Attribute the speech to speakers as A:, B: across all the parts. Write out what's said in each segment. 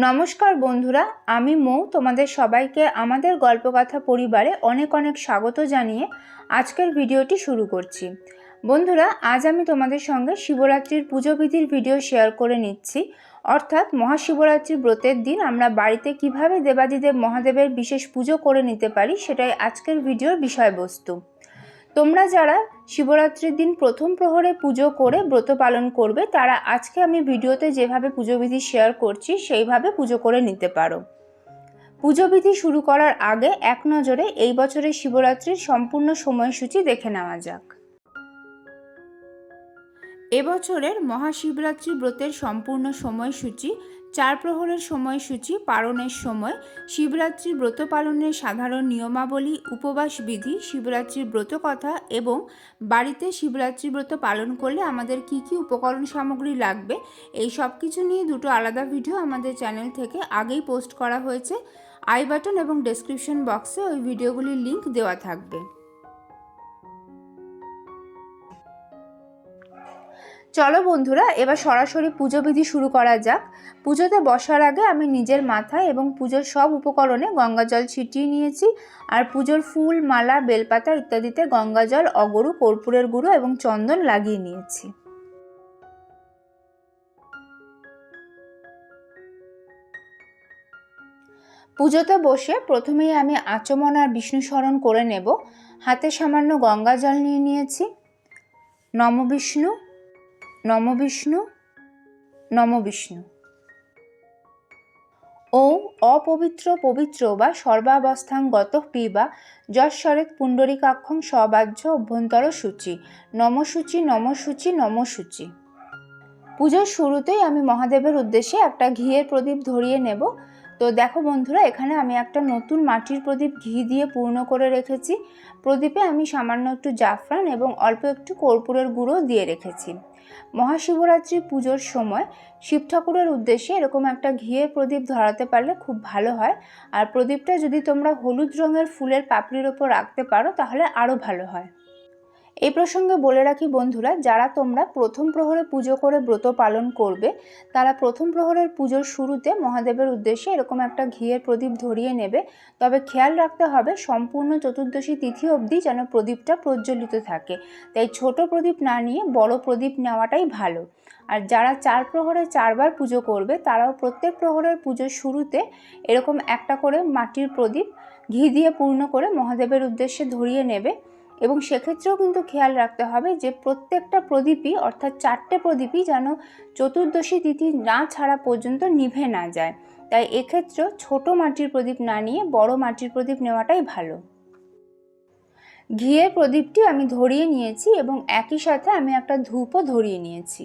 A: নমস্কার বন্ধুরা, আমি মৌ। তোমাদের সবাইকে আমাদের গল্পকথা পরিবারে অনেক অনেক স্বাগত জানিয়ে আজকের ভিডিওটি শুরু করছি। বন্ধুরা, আজ আমি তোমাদের সঙ্গে শিবরাত্রির পুজোবিধির ভিডিও শেয়ার করে নিচ্ছি। অর্থাৎ মহাশিবরাত্রির ব্রতের দিন আমরা বাড়িতে কিভাবে দেবাদিদেব মহাদেবের বিশেষ পুজো করে নিতে পারি, সেটাই আজকের ভিডিওর বিষয়বস্তু। তোমরা যারা শিবরাত্রির দিন প্রথম প্রহরে পুজো করে ব্রত পালন করবে, তারা আজকে আমি ভিডিওতে যেভাবে পুজোবিধি শেয়ার করছি সেইভাবে পুজো করে নিতে পারো। পুজোবিধি শুরু করার আগে এক নজরে এই বছরের শিবরাত্রির সম্পূর্ণ সময়সূচি দেখে নেওয়া যাক। এবছরের মহাশিবরাত্রি ব্রতের সম্পূর্ণ সময়সূচি, 4 প্রহরের সময়সূচি, পারণের সময়, শিবরাত্রির ব্রত পালনের সাধারণ নিয়মাবলী, উপবাস বিধি, শিবরাত্রির ব্রত কথা এবং বাড়িতে শিবরাত্রি ব্রত পালন করলে আমাদের কি কি উপকরণ সামগ্রী লাগবে, এই সব কিছু নিয়ে দুটো আলাদা ভিডিও আমাদের চ্যানেল থেকে আগেই পোস্ট করা হয়েছে। আই বাটন এবং ডেসক্রিপশন বক্সে ওই ভিডিওগুলির লিঙ্ক দেওয়া থাকবে। চলো বন্ধুরা, এবার সরাসরি পুজোবিধি শুরু করা যাক। পুজোতে বসার আগে আমি নিজের মাথায় এবং পুজোর সব উপকরণে গঙ্গা জল ছিটিয়ে নিয়েছি। আর পুজোর ফুল, মালা, বেলপাতা ইত্যাদিতে গঙ্গা জল, অগরু, কর্পূরের গুঁড়ো এবং চন্দন লাগিয়ে নিয়েছি। পুজোতে বসে প্রথমেই আমি আচমন আর বিষ্ণু স্মরণ করে নেব। হাতে সামান্য গঙ্গা জল নিয়ে নিয়েছি। নম বিষ্ণু, নম বিষ্ণু, নম বিষ্ণু। ওম অপবিত্র পবিত্র বা সর্বাবস্থাং গতঃ পিবা যশ্বরেত পুণ্ডরিকাক্ষং সবাহ্য অভ্যন্তর সূচি, নমসূচি, নমসূচি, নমসূচি। পুজোর শুরুতেই আমি মহাদেবের উদ্দেশ্যে একটা ঘিয়ের প্রদীপ ধরিয়ে নেব। তো দেখো বন্ধুরা, এখানে আমি একটা নতুন মাটির প্রদীপ ঘি দিয়ে পূর্ণ করে রেখেছি। প্রদীপে আমি সামান্য একটু জাফরান এবং অল্প একটু কর্পূরের গুঁড়ো দিয়ে রেখেছি। মহাশিবরাত্রি পুজোর সময় শিব ঠাকুরের উদ্দেশ্যে এরকম একটা ঘিয়ের প্রদীপ ধরাতে পারলে খুব ভালো হয়। আর প্রদীপটা যদি তোমরা হলুদ রঙের ফুলের পাপড়ির ওপর রাখতে পারো তাহলে আরও ভালো হয়। এই প্রসঙ্গে বলে রাখি বন্ধুরা, যারা তোমরা প্রথম প্রহরে পুজো করে ব্রত পালন করবে, তারা প্রথম প্রহরের পুজোর শুরুতে মহাদেবের উদ্দেশ্যে এরকম একটা ঘিয়ের প্রদীপ ধরিয়ে নেবে। তবে খেয়াল রাখতে হবে সম্পূর্ণ চতুর্দশী তিথি অবধি যেন প্রদীপটা প্রজ্বলিত থাকে। তাই ছোট প্রদীপ না নিয়ে বড় প্রদীপ নেওয়াটাই ভালো। আর যারা 4 প্রহরে 4 বার পুজো করবে, তারাও প্রত্যেক প্রহরের পুজোর শুরুতে এরকম একটা করে মাটির প্রদীপ ঘি দিয়ে পূর্ণ করে মহাদেবের উদ্দেশ্যে ধরিয়ে নেবে। এবং সেক্ষেত্রেও কিন্তু খেয়াল রাখতে হবে যে প্রত্যেকটা প্রদীপই, অর্থাৎ 4টে প্রদীপই যেন চতুর্দশী তিথি না ছাড়া পর্যন্ত নিভে না যায়। তাই এক্ষেত্রেও ছোট মাটির প্রদীপ না নিয়ে বড় মাটির প্রদীপ নেওয়াটাই ভালো। ঘিয়ের প্রদীপটি আমি ধরিয়ে নিয়েছি এবং একই সাথে আমি একটা ধূপও ধরিয়ে নিয়েছি।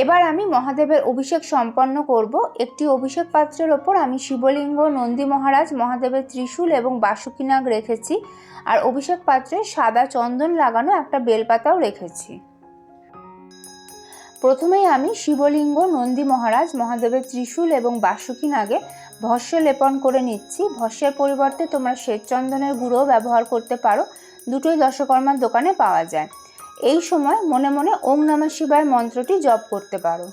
A: এবার আমি মহাদেবের অভিষেক সম্পন্ন করব। একটি অভিষেক পাত্রের ওপর আমি শিবলিঙ্গ, নন্দী মহারাজ, মহাদেবের ত্রিশূল এবং বাসুকিনাগ রেখেছি। আর অভিষেক পাত্রে সাদা চন্দন লাগানো একটা বেলপাতাও রেখেছি। প্রথমেই আমি শিবলিঙ্গ, নন্দী মহারাজ, মহাদেবের ত্রিশূল এবং বাসুকিনাগে ভস্য লেপন করে নিচ্ছি। ভস্যের পরিবর্তে তোমরা শ্বেতচন্দনের গুঁড়োও ব্যবহার করতে পারো, দুটোই দশকর্মার দোকানে পাওয়া যায়। এই সময় মনে মনে ওম নমঃ শিবায় মন্ত্রটি জপ করতে পারো।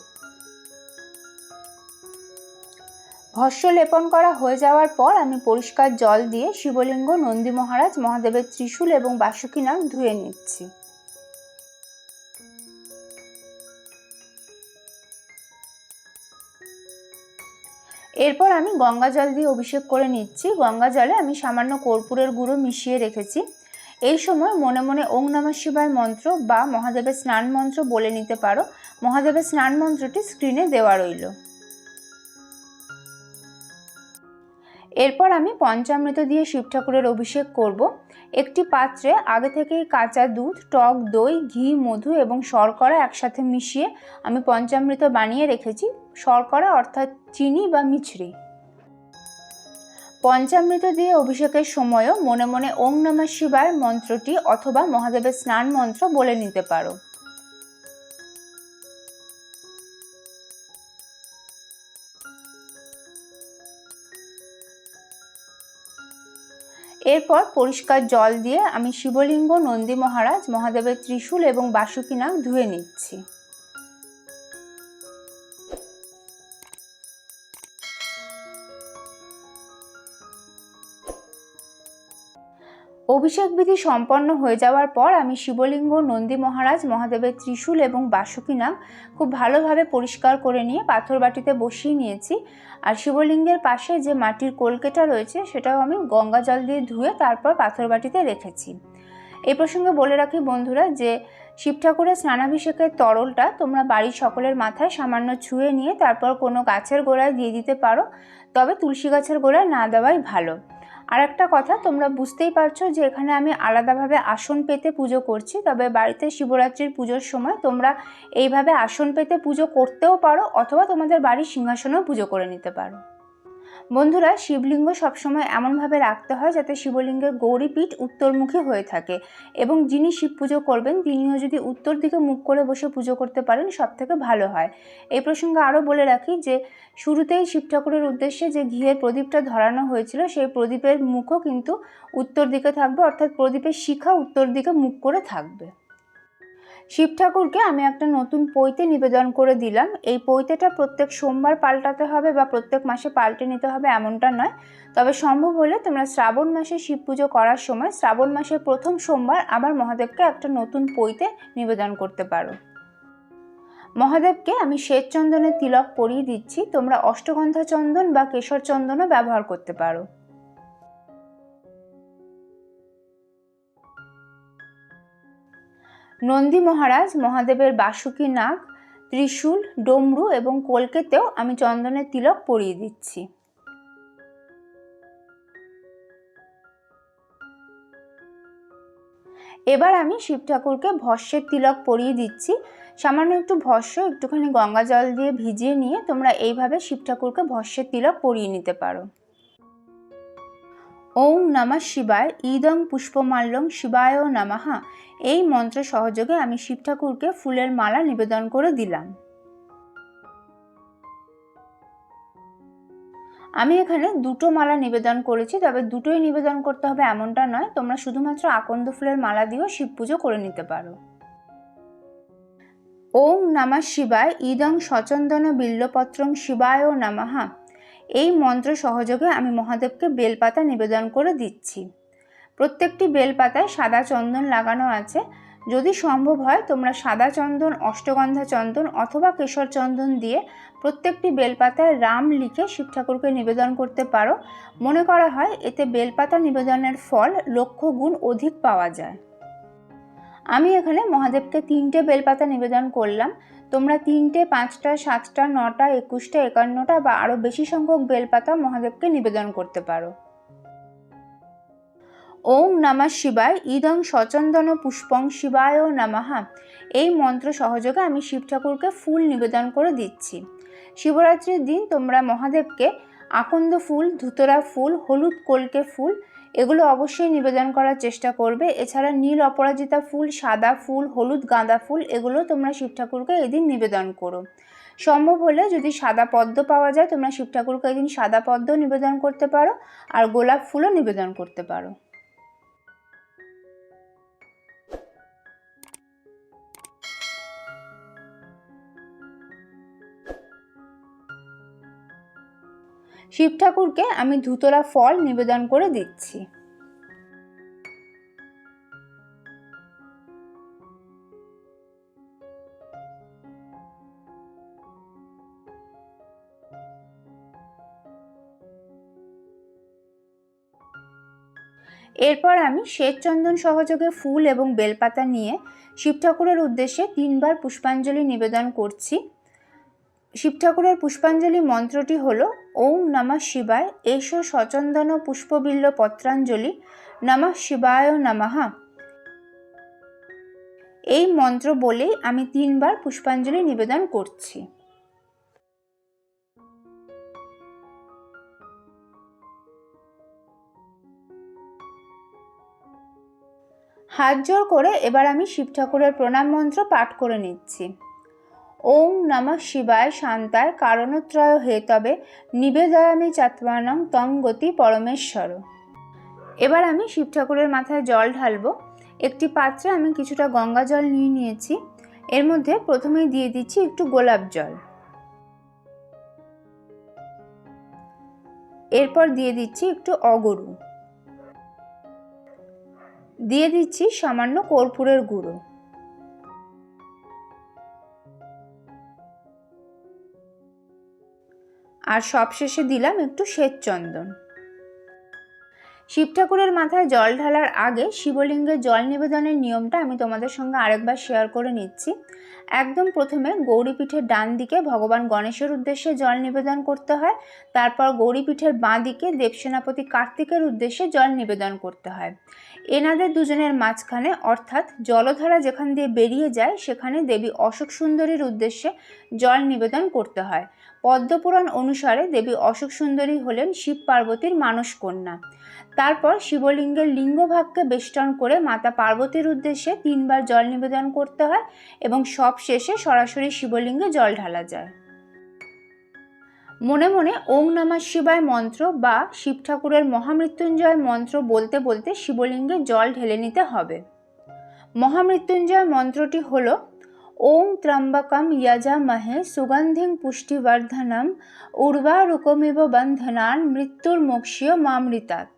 A: ভস্য লেপন করা হয়ে যাওয়ার পর আমি পরিষ্কার জল দিয়ে শিবলিঙ্গ, নন্দী মহারাজ, মহাদেবের ত্রিশূল এবং বাসুকিনাগ ধুয়ে নিচ্ছি। এরপর আমি গঙ্গা জল দিয়ে অভিষেক করে নিচ্ছি। গঙ্গা জলে আমি সামান্য কর্পূরের গুঁড়ো মিশিয়ে রেখেছি। এই সময় মনে মনে ওম নমঃ শিবায় মন্ত্র বা মহাদেবের স্নান মন্ত্র বলে নিতে পারো। মহাদেবের স্নান মন্ত্রটি স্ক্রিনে দেওয়া রইল। এরপর আমি পঞ্চামৃত দিয়ে শিব ঠাকুরের অভিষেক করব। একটি পাত্রে আগে থেকেই কাঁচা দুধ, টক দই, ঘি, মধু এবং শর্করা একসাথে মিশিয়ে আমি পঞ্চামৃত বানিয়ে রেখেছি। শর্করা অর্থাৎ চিনি বা মিছরি। পঞ্চামৃত দিয়ে অভিষেকের সময়ও মনে মনে ওম নমঃ শিবায় মন্ত্রটি অথবা মহাদেবের স্নান মন্ত্র বলে নিতে পারো। এরপর পরিষ্কার জল দিয়ে আমি শিবলিঙ্গ, নন্দী মহারাজ, মহাদেবের ত্রিশূল এবং বাসুকীনাগ ধুয়ে নিচ্ছি। অভিষেক বিধি সম্পন্ন হয়ে যাওয়ার পর আমি শিবলিঙ্গ, নন্দী মহারাজ, মহাদেবের ত্রিশূল এবং বাসুকীনাগ খুব ভালোভাবে পরিষ্কার করে নিয়ে পাথর বাটিতে বসিয়ে নিয়েছি। আর শিবলিঙ্গের পাশে যে মাটির কলকেটা রয়েছে সেটাও আমি গঙ্গা জল দিয়ে ধুয়ে তারপর পাথর বাটিতে রেখেছি। এই প্রসঙ্গে বলে রাখি বন্ধুরা যে শিব ঠাকুরের স্নানাভিষেকের তরলটা তোমরা বাড়ির সকলের মাথায় সামান্য ছুঁয়ে নিয়ে তারপর কোনো গাছের গোড়ায় দিয়ে দিতে পারো, তবে তুলসী গাছের গোড়ায় না দেওয়াই ভালো। আর একটা কথা, তোমরা বুঝতেই পারছো যে এখানে আমি আলাদাভাবে আসন পেতে পুজো করছি, তবে বাড়িতে শিবরাত্রির পুজোর সময় তোমরা এইভাবে আসন পেতে পুজো করতেও পারো, অথবা তোমাদের বাড়ির সিংহাসনেও পুজো করে নিতে পারো। বন্ধুরা, শিবলিঙ্গ সবসময় এমনভাবে রাখতে হয় যাতে শিবলিঙ্গের গৌরীপীঠ উত্তরমুখী হয়ে থাকে, এবং যিনি শিব পুজো করবেন তিনিও যদি উত্তর দিকে মুখ করে বসে পুজো করতে পারেন সব থেকে ভালো হয়। এই প্রসঙ্গে আরও বলে রাখি যে শুরুতেই শিব ঠাকুরের উদ্দেশ্যে যে ঘিয়ের প্রদীপটা ধরানো হয়েছিল সেই প্রদীপের মুখও কিন্তু উত্তর দিকে থাকবে, অর্থাৎ প্রদীপের শিখা উত্তর দিকে মুখ করে থাকবে। শিব ঠাকুরকে আমি একটা নতুন পৈতে নিবেদন করে দিলাম। এই পৈতেটা প্রত্যেক সোমবার পাল্টাতে হবে বা প্রত্যেক মাসে পাল্টে নিতে হবে এমনটা নয়, তবে সম্ভব হলে তোমরা শ্রাবণ মাসে শিব পুজো করার সময় শ্রাবণ মাসের প্রথম সোমবার আবার মহাদেবকে একটা নতুন পৈতে নিবেদন করতে পারো। মহাদেবকে আমি শ্বেত চন্দনের তিলক পরিয়ে দিচ্ছি, তোমরা অষ্টগন্ধা চন্দন বা কেশর চন্দনও ব্যবহার করতে পারো। নন্দী মহারাজ, মহাদেবের বাসুকীনাগ, ত্রিশূল, ডমরু এবং কলকেতেও আমি চন্দনের তিলক পরিয়ে দিচ্ছি। এবার আমি শিব ঠাকুরকে ভস্যের তিলক পরিয়ে দিচ্ছি। সামান্য একটু ভস্য একটুখানি গঙ্গা জল দিয়ে ভিজিয়ে নিয়ে তোমরা এইভাবে শিব ঠাকুরকে ভস্যের তিলক পরিয়ে নিতে পারো। ওম নমঃ শিবায়, ইদং পুষ্পমাল্যং শিবায় নমঃ, এই মন্ত্র সহযোগে আমি শিব ঠাকুরকে ফুলের মালা নিবেদন করে দিলাম। আমি এখানে দুটো মালা নিবেদন করেছি, তবে দুটোই নিবেদন করতে হবে এমনটা নয়, তোমরা শুধুমাত্র আকন্দ ফুলের মালা দিয়েও শিব পুজো করে নিতে পারো। ওম নমঃ শিবায়, ইদং সচন্দন বিল্লপত্রং শিবায় নমঃ, এই মন্ত্র সহযোগে আমি মহাদেবকে বেলপাতা নিবেদন করে দিচ্ছি। প্রত্যেকটি বেলপাতায় সাদা চন্দন লাগানো আছে। যদি সম্ভব হয় তোমরা সাদা চন্দন, অষ্টগন্ধা চন্দন অথবা কেশর চন্দন দিয়ে প্রত্যেকটি বেলপাতায় রাম লিখে শিব ঠাকুরকে নিবেদন করতে পারো। মনে করা হয় এতে বেলপাতা নিবেদনের ফল লক্ষ গুণ অধিক পাওয়া যায়। আমি এখানে মহাদেবকে 3টে বেলপাতা নিবেদন করলাম। তোমরা 3টে, 5টা, 7টা, 9টা, 21টা, 51টা বা আরও বেশি সংখ্যক বেলপাতা মহাদেবকে নিবেদন করতে পারো। ওম নমঃ শিবায়, ইদং সচন্দন পুষ্পং শিবায় নমঃ, এই মন্ত্র সহযোগে আমি শিব ঠাকুরকে ফুল নিবেদন করে দিচ্ছি। শিবরাত্রির দিন তোমরা মহাদেবকে আকন্দ ফুল, ধুতরা ফুল, হলুদ কলকে ফুল এগুলো অবশ্যই নিবেদন করার চেষ্টা করবে। এছাড়া নীল অপরাজিতা ফুল, সাদা ফুল, হলুদ গাঁদা ফুল এগুলো তোমরা শিব ঠাকুরকে এদিন নিবেদন করো। সম্ভব হলে যদি সাদা পদ্ম পাওয়া যায় তোমরা শিব ঠাকুরকে এদিন সাদা পদ্ম নিবেদন করতে পারো, আর গোলাপ ফুলও নিবেদন করতে পারো। শিব ঠাকুরকে আমি ধুতরা ফল নিবেদন করে দিচ্ছি। এরপর আমি শ্বেত চন্দন সহযোগে ফুল এবং বেলপাতা নিয়ে শিব ঠাকুরের উদ্দেশ্যে 3বার পুষ্পাঞ্জলি নিবেদন করছি। শিব ঠাকুরের পুষ্পাঞ্জলি মন্ত্রটি হলো ওম নমঃ শিবায়, এষো সচন্দন পুষ্পবিল্ল পত্রাঞ্জলি নমঃ শিবায় নমঃ। এই মন্ত্র বলেই আমি 3বার পুষ্পাঞ্জলি নিবেদন করছি। হাত জোড় করে এবার আমি শিব ঠাকুরের প্রণাম মন্ত্র পাঠ করে নিচ্ছি। ওম নমঃ শিবায় শান্তায় কারণত্রয় হেতবে নিবেদয়ামি চাত্মানং তং গতি পরমেশ্বর। এবার আমি শিব ঠাকুরের মাথায় জল ঢালবো। একটি পাত্রে আমি কিছুটা গঙ্গা জল নিয়ে নিয়েছি। এর মধ্যে প্রথমেই দিয়ে দিচ্ছি একটু গোলাপ জল, এরপর দিয়ে দিচ্ছি একটু অগরু, দিয়ে দিচ্ছি সামান্য কর্পূরের গুঁড়ো, আর সবশেষে দিলাম একটু শ্বেত চন্দন। শিব ঠাকুরের মাথায় জল ঢালার আগে শিবলিঙ্গে জল নিবেদনের নিয়মটা আমি তোমাদের সঙ্গে আরেকবার শেয়ার করে নিচ্ছি। একদম প্রথমে গৌরীপীঠের ডান দিকে ভগবান গণেশের উদ্দেশ্যে জল নিবেদন করতে হয়। তারপর গৌরীপীঠের বাঁ দিকে দেবসেনাপতি কার্তিকের উদ্দেশ্যে জল নিবেদন করতে হয়। এনাদের দুজনের মাঝখানে অর্থাৎ জলধারা যেখান দিয়ে বেরিয়ে যায় সেখানে দেবী অশোক সুন্দরীর উদ্দেশ্যে জল নিবেদন করতে হয়। পদ্মপুরাণ অনুসারে দেবী অশোক সুন্দরী হলেন শিব পার্বতীর মানস কন্যা। তারপর শিবলিঙ্গের লিঙ্গভাগকে বেষ্টন করে মাতা পার্বতীর উদ্দেশ্যে 3 বার জল নিবেদন করতে হয় এবং সব শেষে সরাসরি শিবলিঙ্গে জল ঢালা যায়। মনে মনে ওং নমঃ শিবায় মন্ত্র বা শিব ঠাকুরের মহামৃত্যুঞ্জয় মন্ত্র বলতে বলতে শিবলিঙ্গে জল ঢেলে নিতে হবে। মহামৃত্যুঞ্জয় মন্ত্রটি হল ওং ত্র্যম্বকম যজামহে সুগন্ধিং পুষ্টিবর্ধনম উর্বারুকমিব বন্ধনান মৃত্যুর্মোক্ষ্যয় মামৃতাৎ।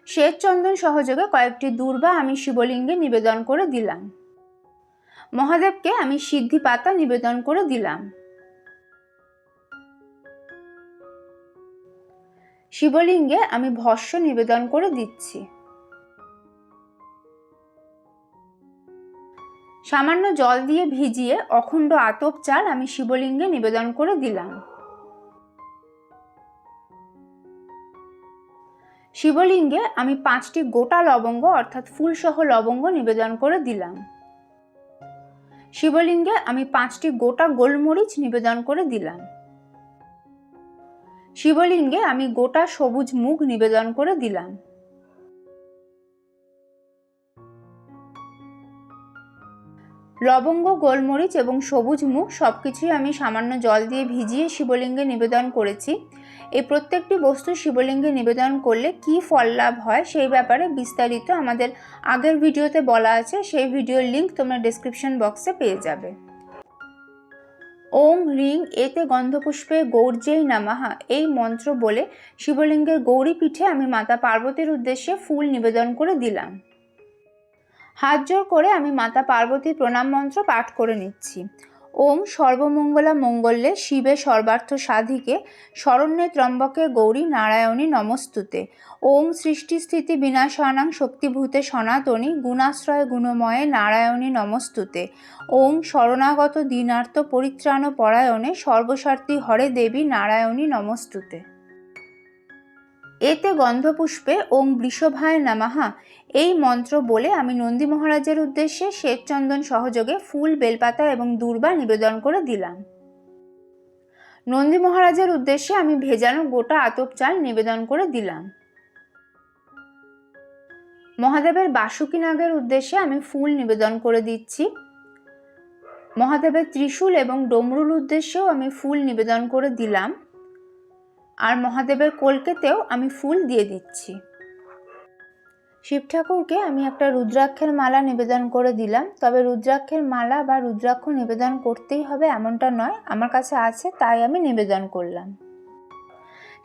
A: শ্বেত চন্দন সহযোগে কয়েকটি দূর্বা আমি শিবলিঙ্গে নিবেদন করে দিলাম। মহাদেবকে আমি সিদ্ধি পাতা নিবেদন করে দিলাম। শিবলিঙ্গে আমি ভস্য নিবেদন করে দিচ্ছি। সামান্য জল দিয়ে ভিজিয়ে অখণ্ড আতপ চাল আমি শিবলিঙ্গে নিবেদন করে দিলাম। শিবলিঙ্গে আমি 5টি গোটা লবঙ্গ অর্থাৎ ফুলসহ লবঙ্গ নিবেদন করে দিলাম। শিবলিঙ্গে আমি 5টি গোটা গোলমরিচ নিবেদন করে দিলাম। শিবলিঙ্গে আমি গোটা সবুজ মুগ নিবেদন করে দিলাম। লবঙ্গ, গোলমরিচ এবং সবুজ মুগ সবকিছুই আমি সামান্য জল দিয়ে ভিজিয়ে শিবলিঙ্গে নিবেদন করেছি। এই প্রত্যেকটি বস্তু শিবলিঙ্গে নিবেদন করলে কি ফল লাভ হয় সেই ব্যাপারে বিস্তারিত আমাদের আগের ভিডিওতে বলা আছে, সেই ভিডিওর লিংক তোমরা ডেসক্রিপশন বক্সে পেয়ে যাবে। ওং হ্রিং এতে গন্ধপুষ্পে গৌর্যেই নমঃ এই মন্ত্র বলে শিবলিঙ্গের গৌরী পীঠে আমি মাতা পার্বতীর উদ্দেশ্যে ফুল নিবেদন করে দিলাম। হাত জোড় করে আমি মাতা পার্বতীর প্রণাম মন্ত্র পাঠ করে নিচ্ছি। ওম সর্বমঙ্গলা মঙ্গলে শিবে সর্বার্থ সাধিকে শরণ্যে ত্র্যম্বকে গৌরী নারায়ণী নমস্তুতে। ওম সৃষ্টি স্থিতি বিনাশানাং শক্তিভূতে সনাতনী গুণাশ্রয় গুণময়ে নারায়ণী নমস্তুতে। ওম শরণাগত দীনার্থ পরিত্রাণ পরায়ণে সর্বস্বার্থী হরে দেবী নারায়ণী নমস্তুতে। এতে গন্ধপুষ্পে ওং বৃষভায় নমঃ এই মন্ত্র বলে আমি নন্দী মহারাজের উদ্দেশ্যে শ্বেত চন্দন সহযোগে ফুল, বেলপাতা এবং দূর্বা নিবেদন করে দিলাম। নন্দী মহারাজের উদ্দেশ্যে আমি ভেজানো গোটা আতপ চাল নিবেদন করে দিলাম। মহাদেবের বাসুকী নাগের উদ্দেশ্যে আমি ফুল নিবেদন করে দিচ্ছি। মহাদেবের ত্রিশূল এবং ডমরুর উদ্দেশ্যেও আমি ফুল নিবেদন করে দিলাম। আর মহাদেবের কলকেতেও আমি ফুল দিয়ে দিচ্ছি। শিব ঠাকুরকে আমি একটা রুদ্রাক্ষের মালা নিবেদন করে দিলাম। তবে রুদ্রাক্ষের মালা বা রুদ্রাক্ষ নিবেদন করতেই হবে এমনটা নয়, আমার কাছে আছে তাই আমি নিবেদন করলাম।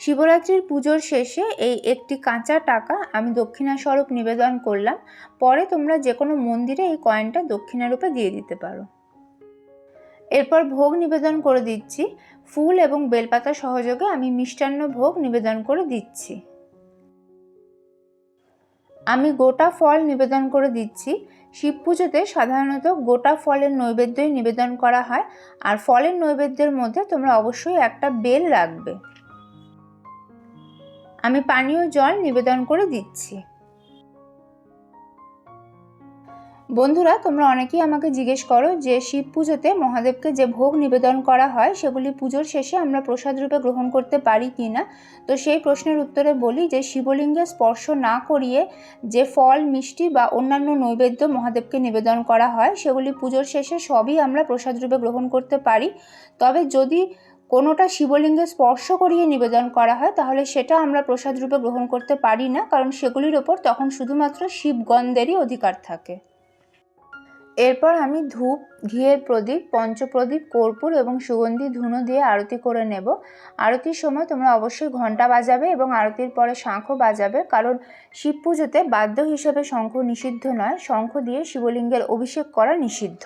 A: শিবরাত্রির পুজোর শেষে এই একটি কাঁচা টাকা আমি দক্ষিণা স্বরূপ নিবেদন করলাম। পরে তোমরা যে কোনো মন্দিরে এই কয়েনটা দক্ষিণা রূপে দিয়ে দিতে পারো। এরপর ভোগ নিবেদন করে দিচ্ছি। ফুল এবং বেলপাতা সহযোগে আমি মিষ্টান্ন ভোগ নিবেদন করে দিচ্ছি। আমি গোটা ফল নিবেদন করে দিচ্ছি। শিব পুজোতে সাধারণত গোটা ফলের নৈবেদ্যই নিবেদন করা হয়, আর ফলের নৈবেদ্যের মধ্যে তোমরা অবশ্যই একটা বেল রাখবে। আমি পানীয় জল নিবেদন করে দিচ্ছি। বন্ধুরা, তোমরা অনেকেই আমাকে জিজ্ঞেস করো যে শিব পুজোতে মহাদেবকে যে ভোগ নিবেদন করা হয় সেগুলি পুজোর শেষে আমরা প্রসাদ রূপে গ্রহণ করতে পারি কি না। তো সেই প্রশ্নের উত্তরে বলি যে শিবলিঙ্গে স্পর্শ না করিয়ে যে ফল, মিষ্টি বা অন্যান্য নৈবেদ্য মহাদেবকে নিবেদন করা হয় সেগুলি পুজোর শেষে সবই আমরা প্রসাদ রূপে গ্রহণ করতে পারি। তবে যদি কোনোটা শিবলিঙ্গে স্পর্শ করিয়ে নিবেদন করা হয় তাহলে সেটা আমরা প্রসাদ রূপে গ্রহণ করতে পারি না, কারণ সেগুলির ওপর তখন শুধুমাত্র শিবগন্ধেরই অধিকার থাকে। এরপর আমি ধূপ, ঘিয়ের প্রদীপ, পঞ্চপ্রদীপ, কর্পূর এবং সুগন্ধি ধুনো দিয়ে আরতি করে নেব। আরতির সময় তোমরা অবশ্যই ঘণ্টা বাজাবে এবং আরতির পরে শঙ্খও বাজাবে, কারণ শিব পুজোতে বাদ্য হিসেবে শঙ্খ নিষিদ্ধ নয়, শঙ্খ দিয়ে শিবলিঙ্গের অভিষেক করা নিষিদ্ধ।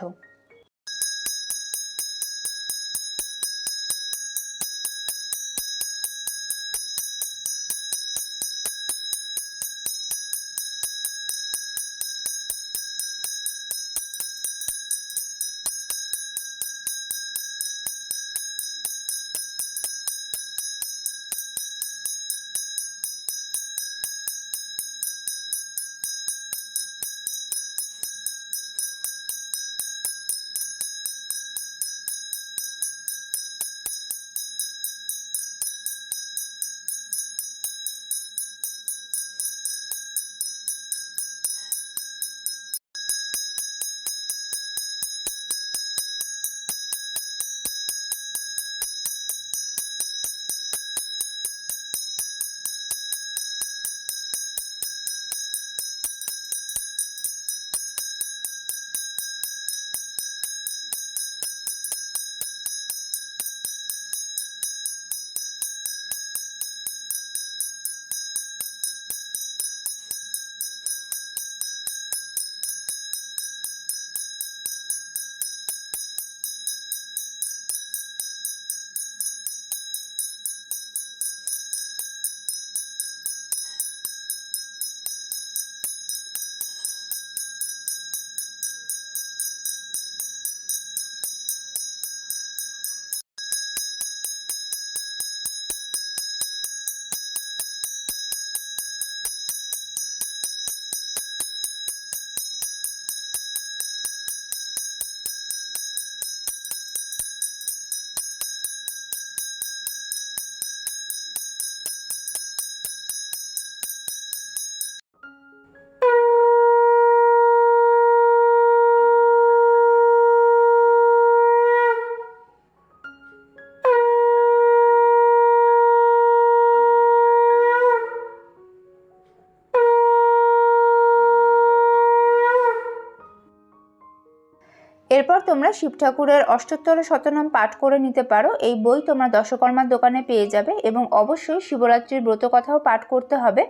A: এরপর তোমরা শিব ঠাকুরের অষ্টোত্তর শতনাম পাঠ করে নিতে পারো। এই বই তোমরা দশকর্মার দোকানে পেয়ে যাবে এবং অবশ্যই শিবরাত্রির ব্রত কথাও পাঠ করতে হবে।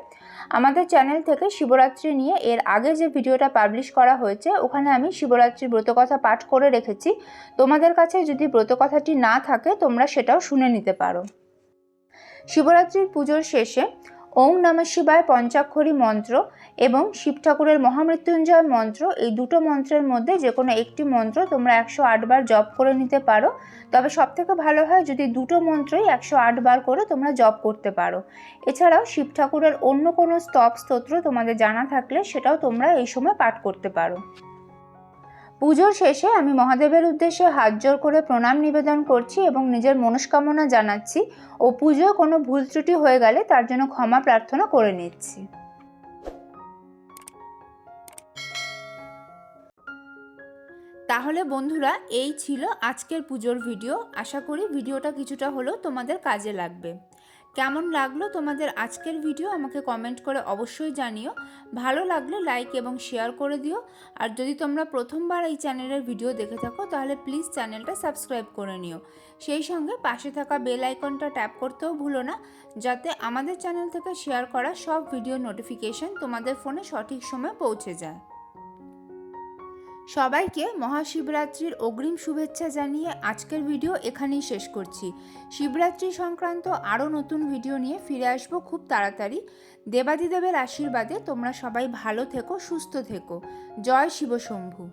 A: আমাদের চ্যানেল থেকে শিবরাত্রি নিয়ে এর আগে যে ভিডিওটা পাবলিশ করা হয়েছে ওখানে আমি শিবরাত্রির ব্রত কথা পাঠ করে রেখেছি। তোমাদের কাছে যদি ব্রত কথাটি না থাকে তোমরা সেটাও শুনে নিতে পারো। শিবরাত্রির পুজোর শেষে ওম নমঃ শিবায় পঞ্চাক্ষরী মন্ত্র এবং শিব ঠাকুরের মহামৃত্যুঞ্জয় মন্ত্র, এই দুটো মন্ত্রের মধ্যে যে কোনো একটি মন্ত্র তোমরা 108 বার জপ করে নিতে পারো। তবে সবথেকে ভালো হয় যদি দুটো মন্ত্রই 108 বার করে তোমরা জপ করতে পারো। এছাড়াও শিব ঠাকুরের অন্য কোনো স্তোত্র তোমাদের জানা থাকলে সেটাও তোমরা এই সময় পাঠ করতে পারো। পুজোর শেষে আমি মহাদেবের উদ্দেশ্যে হাত জোড় করে প্রণাম নিবেদন করছি এবং নিজের মনস্কামনা জানাচ্ছি ও পুজোয় কোনো ভুল ত্রুটি হয়ে গেলে তার জন্য ক্ষমা প্রার্থনা করে নিচ্ছি। তাহলে বন্ধুরা, এই ছিল আজকের পুজোর ভিডিও। আশা করি ভিডিওটা কিছুটা হলেও তোমাদের কাজে লাগবে। কেমন লাগলো তোমাদের আজকের ভিডিও আমাকে কমেন্ট করে অবশ্যই জানিও। ভালো লাগলে লাইক এবং শেয়ার করে দিও। আর যদি তোমরা প্রথমবার এই চ্যানেলের ভিডিও দেখে থাকো তাহলে প্লিজ চ্যানেলটা সাবস্ক্রাইব করে নিও। সেই সঙ্গে পাশে থাকা বেল আইকনটা ট্যাপ করতেও ভুলো না, যাতে আমাদের চ্যানেল থেকে শেয়ার করা সব ভিডিও নোটিফিকেশন তোমাদের ফোনে সঠিক সময়ে পৌঁছে যায়। সবাইকে মহাশিবরাত্রির অগ্রিম শুভেচ্ছা জানিয়ে আজকের ভিডিও এখানেই শেষ করছি। শিবরাত্রি সংক্রান্ত আরও নতুন ভিডিও নিয়ে ফিরে আসবো খুব তাড়াতাড়ি। দেবাদিদেবের আশীর্বাদে তোমরা সবাই ভালো থেকো, সুস্থ থেকো। জয় শিব শম্ভু।